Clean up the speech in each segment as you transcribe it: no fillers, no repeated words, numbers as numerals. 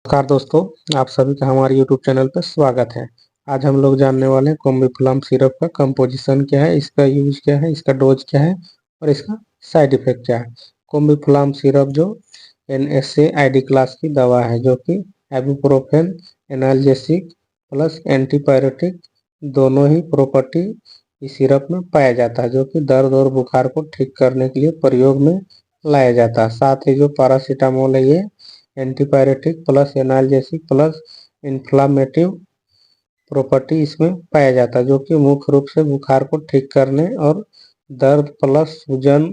नमस्कार दोस्तों, आप सभी का हमारे यूट्यूब चैनल पर स्वागत है। आज हम लोग जानने वाले हैं कॉम्बिफ्लाम सिरप का कंपोजिशन क्या है, इसका यूज क्या है, इसका डोज क्या है और इसका साइड इफेक्ट क्या है। कॉम्बिफ्लाम सिरप जो NSAID क्लास की दवा है, जो कि इबुप्रोफेन एनाल्जेसिक प्लस एंटीपायरेटिक दोनों ही प्रॉपर्टी इस सिरप में पाया जाता है, जो कि दर्द और बुखार को ठीक करने के लिए प्रयोग में लाया जाता है। साथ ही जो पैरासीटामोल है, ये antipyretic plus analgesic plus inflammatory property इसमें पाया जाता है, जो कि मुख्य रूप से बुखार को ठीक करने और दर्द प्लस सूजन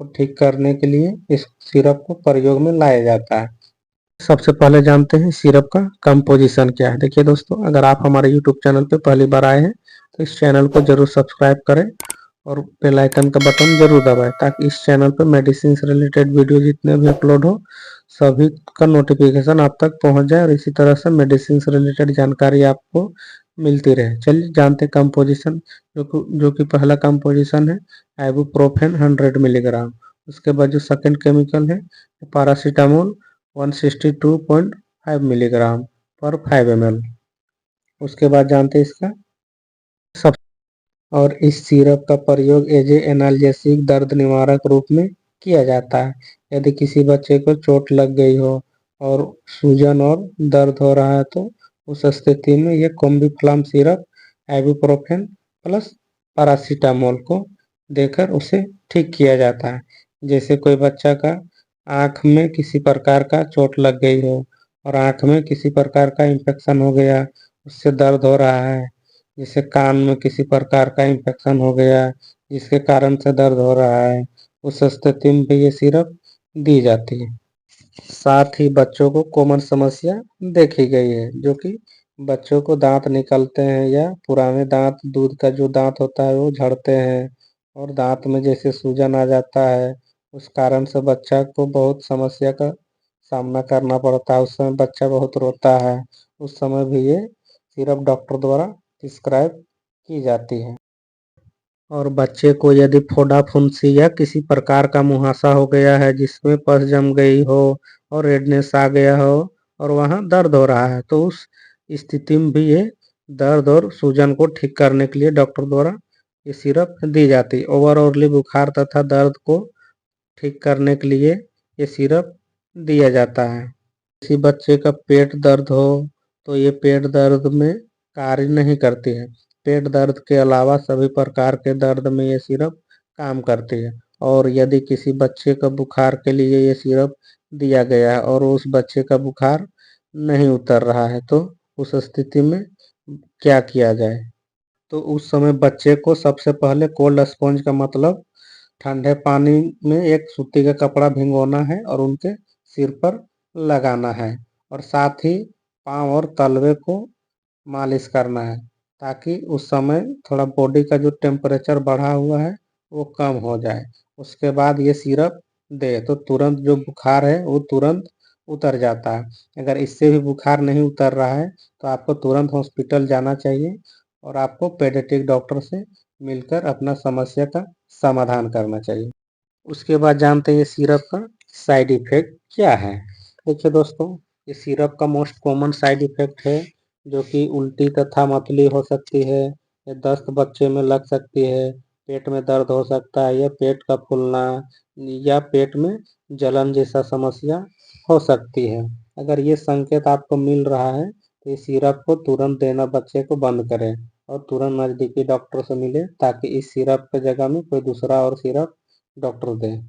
को ठीक करने के लिए इस सिरप को प्रयोग में लाया जाता है। सबसे पहले जानते हैं सिरप का कंपोजिशन क्या है। देखिए दोस्तों, अगर आप हमारे यूट्यूब चैनल पर पहली बार आए हैं तो इस चैनल को जरूर सब्सक्राइब करें और बेल आइकन का बटन जरूर दबाएं, ताकि इस चैनल पर मेडिसिन से रिलेटेड वीडियो जितने भी अपलोड हो सभी का नोटिफिकेशन आप तक पहुंच जाए और इसी तरह से मेडिसिन से रिलेटेड जानकारी आपको मिलती रहे। चलिए जानते हैं कंपोजिशन। जो कि पहला कंपोजिशन है आइबुप्रोफेन 100 मिलीग्राम। उसके बाद जो सेकंड केमिकल है पैरासीटामोल 162.5 मिलीग्राम पर 5 ml। उसके बाद जानते हैं इसका सब। और इस सिरप का प्रयोग एज ए एनाल्जेसिक दर्द निवारक रूप में किया जाता है। यदि किसी बच्चे को चोट लग गई हो और सूजन और दर्द हो रहा है, तो उस स्थिति में यह Combiflam syrup ibuprofen plus paracetamol को देकर उसे ठीक किया जाता है। जैसे कोई बच्चा का आँख में किसी प्रकार का चोट लग गई हो और आँख में किसी प्रकार का इन्फेक्शन हो गया, उससे दर्द हो रहा है। जैसे कान में किसी प्रकार का इन्फेक्शन हो गया जिसके कारण से दर्द हो रहा है, उस स्थिति में भी ये सिरप दी जाती है। साथ ही बच्चों को कॉमन समस्या देखी गई है, जो कि बच्चों को दांत निकलते हैं या पुराने दांत, दूध का जो दांत होता है वो झड़ते हैं और दांत में जैसे सूजन आ जाता है। उस कारण से बच्चा को बहुत समस्या का सामना करना पड़ता है। उस समय बच्चा बहुत रोता है। उस समय भी ये सिरप डॉक्टर द्वारा प्रिस्क्राइब की जाती है। और बच्चे को यदि फोड़ा फुंसी या किसी प्रकार का मुहासा हो गया है जिसमें पस जम गई हो और रेडनेस आ गया हो और वहाँ दर्द हो रहा है, तो उस स्थिति में भी ये दर्द और सूजन को ठीक करने के लिए डॉक्टर द्वारा ये सिरप दी जाती है। ओवरऑल बुखार तथा दर्द को ठीक करने के लिए ये सिरप दिया जाता है। किसी बच्चे का पेट दर्द हो तो ये पेट दर्द में कार्य नहीं करती है। पेट दर्द के अलावा सभी प्रकार के दर्द में ये सिरप काम करती है। और यदि किसी बच्चे का बुखार के लिए ये सिरप दिया गया है और उस बच्चे का बुखार नहीं उतर रहा है, तो उस स्थिति में क्या किया जाए। तो उस समय बच्चे को सबसे पहले कोल्ड स्पॉन्ज का मतलब ठंडे पानी में एक सूती का कपड़ा भिगोना है और उनके सिर पर लगाना है और साथ ही पाँव और तलवे को मालिश करना है, ताकि उस समय थोड़ा बॉडी का जो टेम्परेचर बढ़ा हुआ है वो कम हो जाए। उसके बाद ये सिरप दे तो तुरंत जो बुखार है वो तुरंत उतर जाता है। अगर इससे भी बुखार नहीं उतर रहा है तो आपको तुरंत हॉस्पिटल जाना चाहिए और आपको पेडियाट्रिक डॉक्टर से मिलकर अपना समस्या का समाधान करना चाहिए। उसके बाद जानते हैं ये सिरप का साइड इफेक्ट क्या है। देखिए दोस्तों, ये सिरप का मोस्ट कॉमन साइड इफेक्ट है, जो कि उल्टी तथा मतली हो सकती है, या दस्त बच्चे में लग सकती है, पेट में दर्द हो सकता है या पेट का फूलना या पेट में जलन जैसा समस्या हो सकती है। अगर ये संकेत आपको मिल रहा है तो इस सिरप को तुरंत देना बच्चे को बंद करें और तुरंत नज़दीकी डॉक्टर से मिले, ताकि इस सिरप की जगह में कोई दूसरा और सिरप डॉक्टर दें।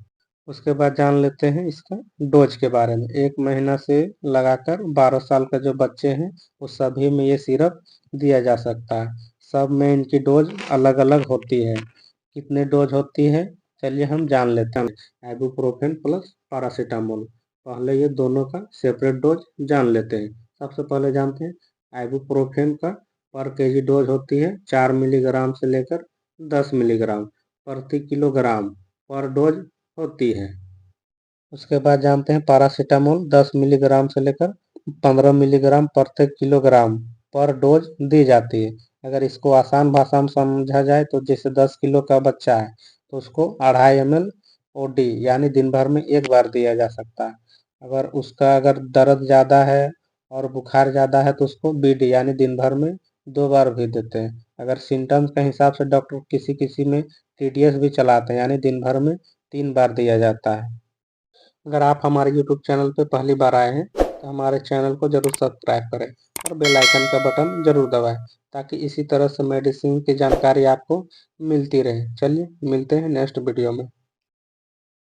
उसके बाद जान लेते हैं इसका डोज के बारे में। 1 महीना से लगाकर 12 साल का जो बच्चे हैं उस सभी में ये सिरप दिया जा सकता है। सब में इनकी डोज अलग अलग होती है। कितने डोज होती है चलिए हम जान लेते हैं। आइबुप्रोफेन प्लस पैरासीटामोल, पहले ये दोनों का सेपरेट डोज जान लेते हैं। सबसे पहले जानते हैं आइबुप्रोफेन का पर केजी डोज होती है 4 मिलीग्राम से लेकर 10 मिलीग्राम प्रति किलोग्राम पर डोज होती है। उसके बाद जानते हैं पैरासीटामोल 10 मिलीग्राम से लेकर 15 मिलीग्राम प्रति किलोग्राम पर डोज दी जाती है। अगर इसको आसान भाषा में समझा जाए तो जैसे 10 किलो का बच्चा है तो उसको 2.5 ml OD यानी दिन भर में एक बार दिया जा सकता है। अगर दर्द ज़्यादा है और बुखार ज़्यादा है तो उसको बीडी यानी दिन भर में 2 बार भी देते हैं। अगर सिम्टम्स के हिसाब से डॉक्टर किसी किसी में टीडीएस भी चलाते हैं यानी दिन भर में 3 बार दिया जाता है। अगर आप हमारे यूट्यूब चैनल पर पहली बार आए हैं तो हमारे चैनल को ज़रूर सब्सक्राइब करें और बेल आइकन का बटन ज़रूर दबाएं ताकि इसी तरह से मेडिसिन की जानकारी आपको मिलती रहे। चलिए मिलते हैं नेक्स्ट वीडियो में।